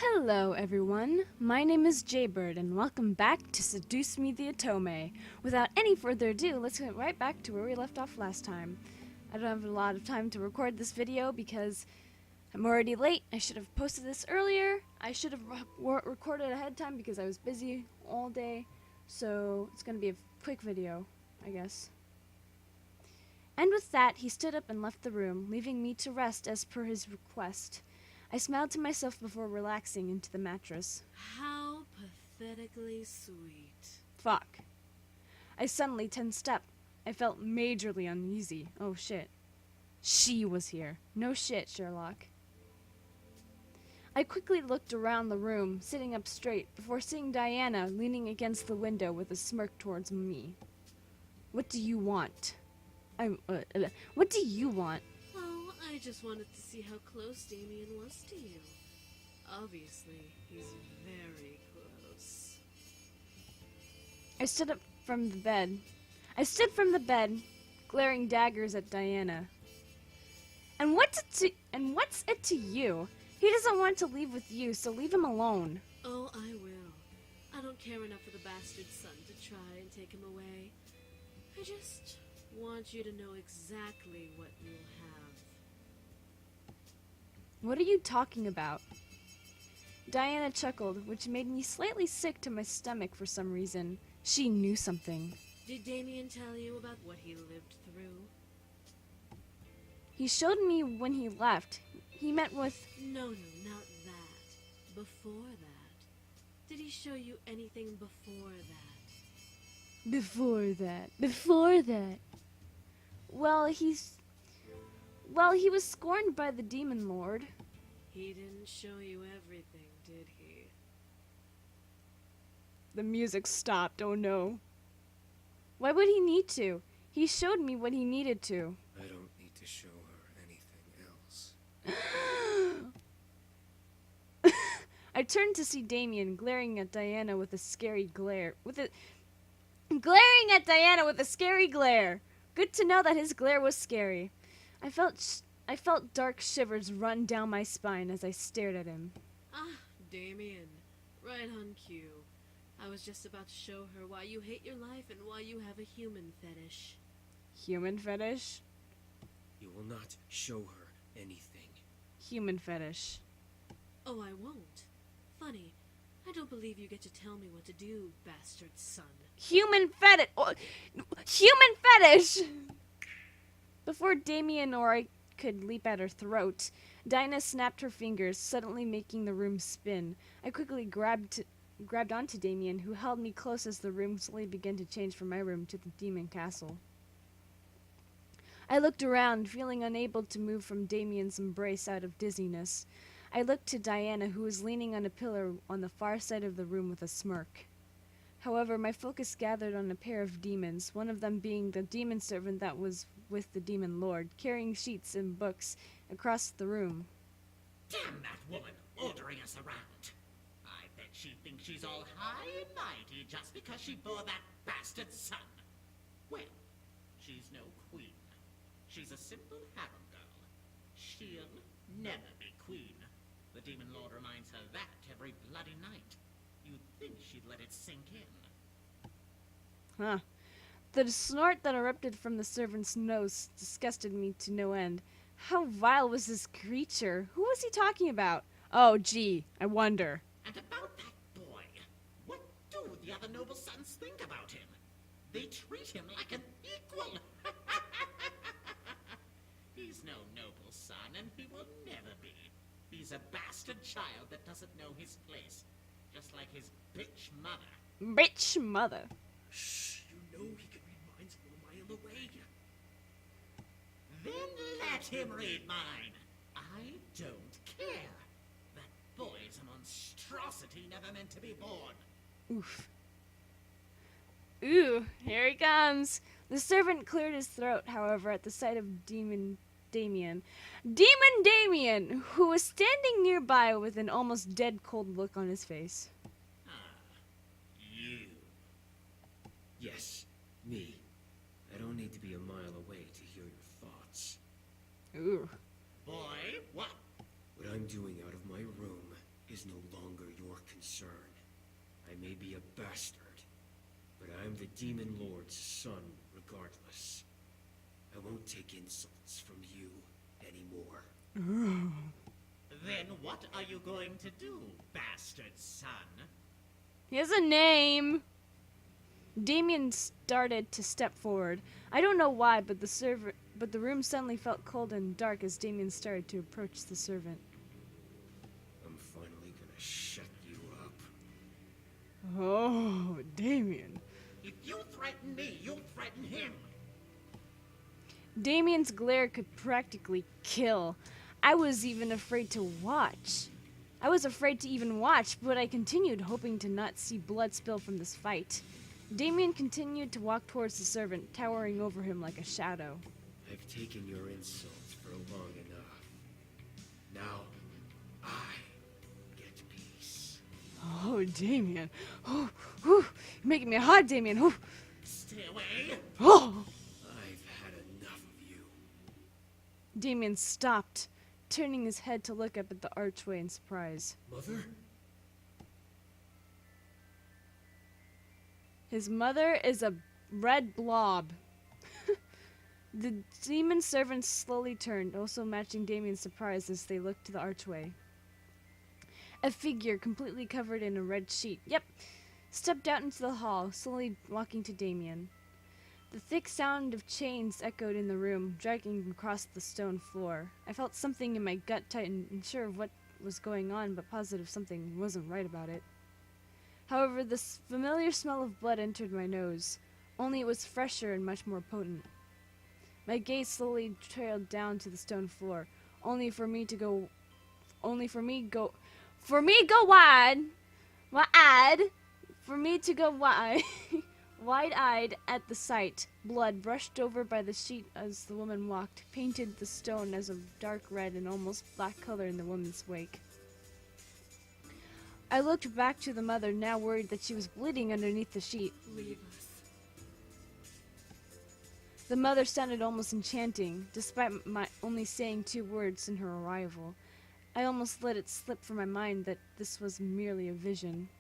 Hello everyone, my name is Jaybird and welcome back to Seduce Me the Otome. Without any further ado, let's get right back to where we left off last time. I don't have a lot of time to record this video because I'm already late. I should have posted this earlier. I should have recorded ahead of time because I was busy all day. So it's gonna be a quick video, I guess. And with that, he stood up and left the room, leaving me to rest as per his request. I smiled to myself before relaxing into the mattress. How pathetically sweet. Fuck. I suddenly tensed up. I felt majorly uneasy. Oh shit. She was here. No shit, Sherlock. I quickly looked around the room, sitting up straight, before seeing Diana leaning against the window with a smirk towards me. What do you want? What do you want? Oh, I just wanted to see how close Damien was to you. Obviously, he's very close. I stood from the bed, glaring daggers at Diana. And what's it to you? He doesn't want to leave with you, so leave him alone. Oh, I will. I don't care enough for the bastard son to try and take him away. I just want you to know exactly what you'll have. What are you talking about? Diana chuckled, which made me slightly sick to my stomach for some reason. She knew something. Did Damien tell you about what he lived through? He showed me when he left. He met with... No, not that. Before that. Did he show you anything before that? Before that. Well, he was scorned by the Demon Lord. He didn't show you everything, did he? The music stopped, oh no. Why would he need to? He showed me what he needed to. I don't need to show her anything else. I turned to see Damien glaring at Diana with a scary glare. Glaring at Diana with a scary glare. Good to know that his glare was scary. I felt dark shivers run down my spine as I stared at him. Ah, Damien. Right on cue. I was just about to show her why you hate your life and why you have a human fetish. Human fetish? You will not show her anything. Human fetish. Oh, I won't. Funny. I don't believe you get to tell me what to do, bastard son. Human fetish! Oh, human fetish! Before Damien or I could leap at her throat, Dinah snapped her fingers, suddenly making the room spin. I quickly grabbed onto Damien, who held me close as the room slowly began to change from my room to the demon castle. I looked around, feeling unable to move from Damien's embrace out of dizziness. I looked to Diana, who was leaning on a pillar on the far side of the room with a smirk. However, my focus gathered on a pair of demons, one of them being the demon servant that was with the demon lord, carrying sheets and books across the room. Damn that woman, ordering us around. I bet she thinks she's all high and mighty just because she bore that bastard son. Well, she's no queen. She's a simple harem girl. She'll never be queen. The demon lord reminds her that every bloody night. You'd think she'd let it sink in. Huh. The snort that erupted from the servant's nose disgusted me to no end. How vile was this creature? Who was he talking about? Oh, gee, I wonder. And about that boy, what do the other noble sons think about him? They treat him like an equal. He's no noble son, and he will never be. He's a bastard child that doesn't know his place. Just like his bitch mother. Bitch mother. Shh, you know he can read minds from a mile away. Then let him read mine. I don't care. That boy's a monstrosity never meant to be born. Oof. Ooh, here he comes. The servant cleared his throat, however, at the sight of Demon Damien, who was standing nearby with an almost dead cold look on his face. Ah, you. Yes, me. I don't need to be a mile away to hear your thoughts. Ooh. Boy, what? What I'm doing out of my room is no longer your concern. I may be a bastard, but I'm the Demon Lord's son regardless. I won't take insults from you anymore. Then what are you going to do, bastard son? He has a name. Damien started to step forward. I don't know why, but the room suddenly felt cold and dark as Damien started to approach the servant. I'm finally gonna shut you up. Oh, Damien. If you threaten me, you'll threaten him. Damien's glare could practically kill. I was afraid to even watch, but I continued, hoping to not see blood spill from this fight. Damien continued to walk towards the servant, towering over him like a shadow. I've taken your insults for long enough. Now, I get peace. Oh, Damien. Oh, you're making me hot, Damien. Oh. Stay away. Oh. I've had enough of you. Damien stopped, turning his head to look up at the archway in surprise. Mother? His mother is a red blob. The demon servants slowly turned, also matching Damien's surprise as they looked to the archway. A figure completely covered in a red sheet, stepped out into the hall, slowly walking to Damien. The thick sound of chains echoed in the room, dragging across the stone floor. I felt something in my gut tighten, unsure of what was going on, but positive something wasn't right about it. However, the familiar smell of blood entered my nose, only it was fresher and much more potent. My gaze slowly trailed down to the stone floor, only for me go wide, wide-eyed at the sight. Blood brushed over by the sheet as the woman walked, painted the stone as a dark red and almost black color in the woman's wake. I looked back to the mother, now worried that she was bleeding underneath the sheet. Leave us. The mother sounded almost enchanting, despite my only saying 2 words in her arrival. I almost let it slip from my mind that this was merely a vision.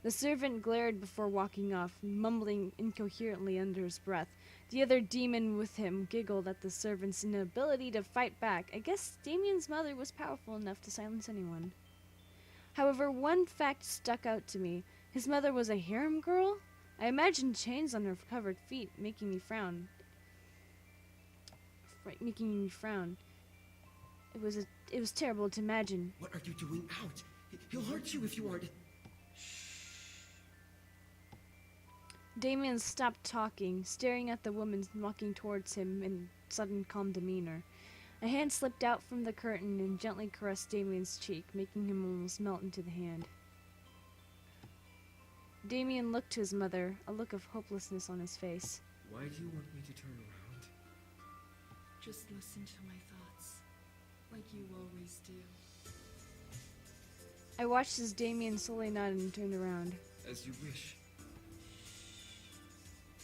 The servant glared before walking off, mumbling incoherently under his breath. The other demon with him giggled at the servant's inability to fight back. I guess Damien's mother was powerful enough to silence anyone. However, one fact stuck out to me. His mother was a harem girl? I imagined chains on her covered feet, making me frown. It was terrible to imagine. What are you doing out? He'll hurt you if you aren't... Damien stopped talking, staring at the woman walking towards him in sudden calm demeanor. A hand slipped out from the curtain and gently caressed Damien's cheek, making him almost melt into the hand. Damien looked to his mother, a look of hopelessness on his face. Why do you want me to turn around? Just listen to my thoughts, like you always do. I watched as Damien slowly nodded and turned around. As you wish.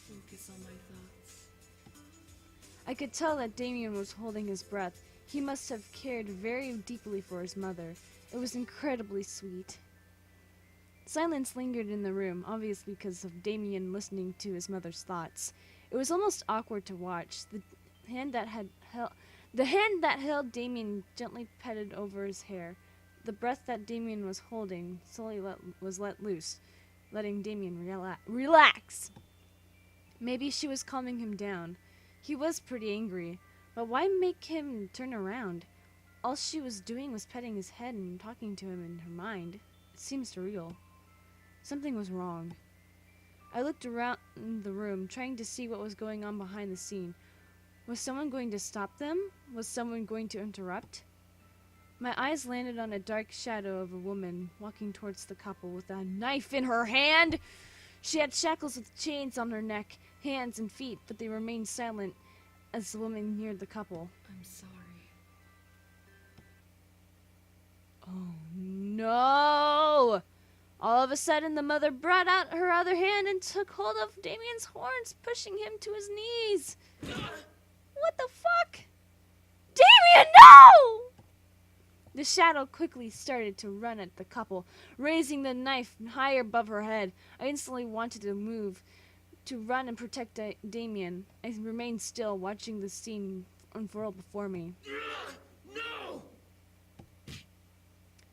Focus on my thoughts. I could tell that Damien was holding his breath. He must have cared very deeply for his mother. It was incredibly sweet. Silence lingered in the room, obviously because of Damien listening to his mother's thoughts. It was almost awkward to watch. The hand that held Damien gently petted over his hair. The breath that Damien was holding slowly was let loose, letting Damien relax. Maybe she was calming him down. He was pretty angry, but why make him turn around? All she was doing was petting his head and talking to him in her mind. It seemed surreal. Something was wrong. I looked around the room, trying to see what was going on behind the scene. Was someone going to stop them? Was someone going to interrupt? My eyes landed on a dark shadow of a woman walking towards the couple with a knife in her hand. She had shackles with chains on her neck, hands and feet, but they remained silent as the woman neared the couple. I'm sorry. Oh no! All of a sudden, the mother brought out her other hand and took hold of Damien's horns, pushing him to his knees. What the fuck? Damien, no! The shadow quickly started to run at the couple, raising the knife higher above her head. I instantly wanted to move, to run and protect Damien. I remained still, watching the scene unfurl before me. No!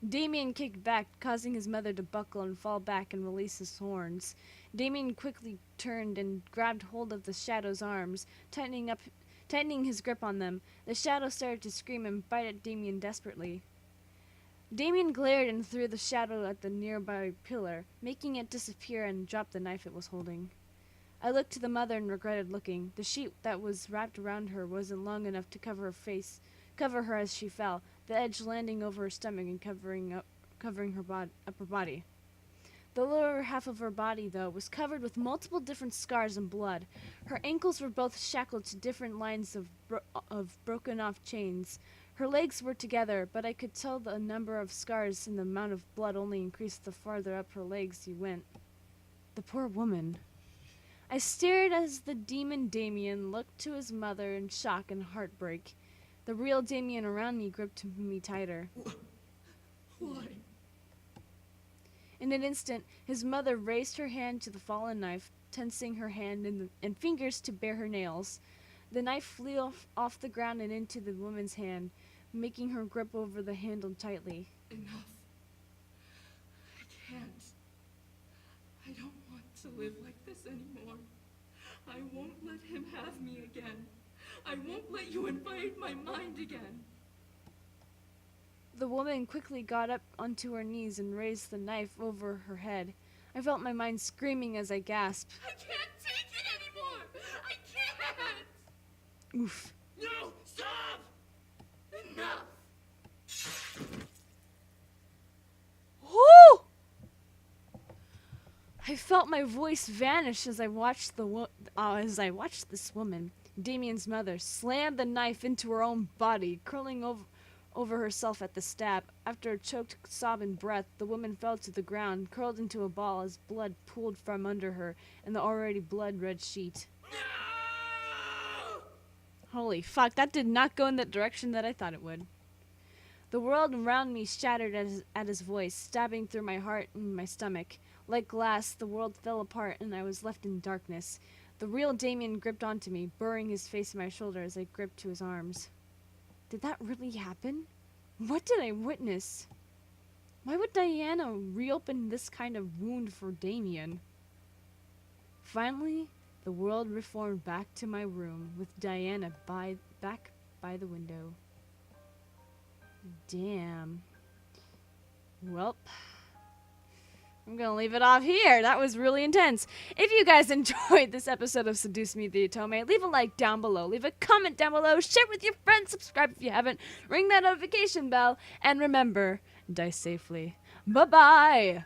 Damien kicked back, causing his mother to buckle and fall back and release his horns. Damien quickly turned and grabbed hold of the shadow's arms, tightening his grip on them. The shadow started to scream and bite at Damien desperately. Damien glared and threw the shadow at the nearby pillar, making it disappear and drop the knife it was holding. I looked to the mother and regretted looking. The sheet that was wrapped around her wasn't long enough to cover her as she fell, the edge landing over her stomach and covering her upper body. The lower half of her body, though, was covered with multiple different scars and blood. Her ankles were both shackled to different lines of broken-off chains. Her legs were together, but I could tell the number of scars and the amount of blood only increased the farther up her legs you went. The poor woman. I stared as the demon Damien looked to his mother in shock and heartbreak. The real Damien around me gripped me tighter. Why? In an instant, his mother raised her hand to the fallen knife, tensing her hand and fingers to bare her nails. The knife flew off the ground and into the woman's hand, making her grip over the handle tightly. Enough. I can't. I don't want to live like this anymore. I won't let him have me again. I won't let you invade my mind again. The woman quickly got up onto her knees and raised the knife over her head. I felt my mind screaming as I gasped. I can't take it anymore! I can't! Oof. No! Stop! Enough! Whoo! I felt my voice vanish as I watched this woman, Damien's mother, slam the knife into her own body, curling over herself at the stab. After a choked sob and breath, the woman fell to the ground, curled into a ball as blood pooled from under her and the already blood-red sheet. No! Holy fuck, that did not go in the direction that I thought it would. The world around me shattered at his voice, stabbing through my heart and my stomach. Like glass, the world fell apart and I was left in darkness. The real Damien gripped onto me, burying his face in my shoulder as I gripped to his arms. Did that really happen? What did I witness? Why would Diana reopen this kind of wound for Damien? Finally, the world reformed back to my room, with Diana back by the window. Damn. Welp. I'm gonna leave it off here. That was really intense. If you guys enjoyed this episode of Seduce Me the Otome, leave a like down below, leave a comment down below, share with your friends, subscribe if you haven't, ring that notification bell, and remember, dice safely. Bye-bye!